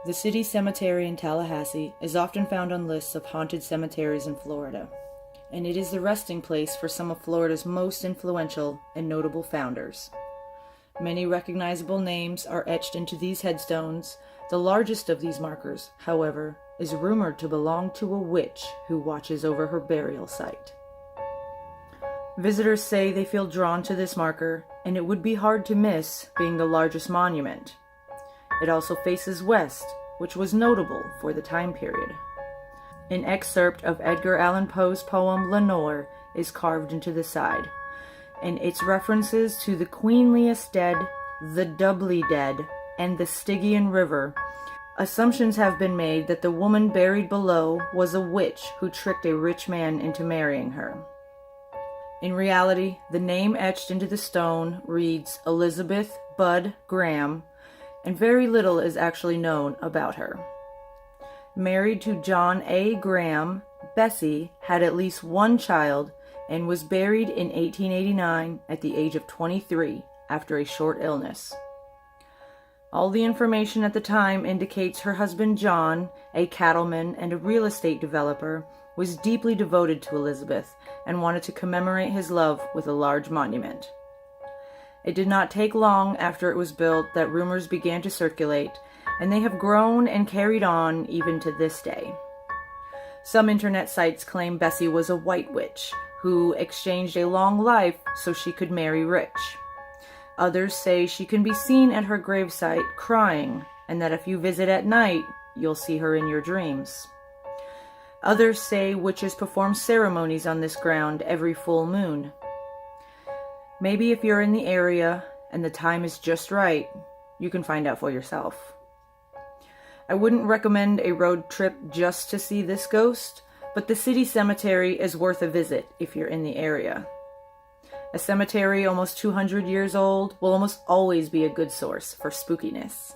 The City Cemetery in Tallahassee is often found on lists of haunted cemeteries in Florida, and it is the resting place for some of Florida's most influential and notable founders. Many recognizable names are etched into these headstones. The largest of these markers, however, is rumored to belong to a witch who watches over her burial site. Visitors say they feel drawn to this marker, and it would be hard to miss being the largest monument. It also faces west, which was notable for the time period. An excerpt of Edgar Allan Poe's poem Lenore is carved into the side, and its references to the queenliest dead, the doubly dead, and the Stygian River. Assumptions have been made that the woman buried below was a witch who tricked a rich man into marrying her. In reality, the name etched into the stone reads Elizabeth Budd Graham, and very little is actually known about her. Married to John A. Graham, Bessie had at least one child and was buried in 1889 at the age of 23 after a short illness. All the information at the time indicates her husband John, a cattleman and a real estate developer, was deeply devoted to Elizabeth and wanted to commemorate his love with a large monument. It did not take long after it was built that rumors began to circulate, and they have grown and carried on even to this day. Some internet sites claim Bessie was a white witch who exchanged a long life so she could marry rich. Others say she can be seen at her gravesite crying, and that if you visit at night, you'll see her in your dreams. Others say witches perform ceremonies on this ground every full moon. Maybe if you're in the area and the time is just right, you can find out for yourself. I wouldn't recommend a road trip just to see this ghost, but the city cemetery is worth a visit if you're in the area. A cemetery almost 200 years old will almost always be a good source for spookiness.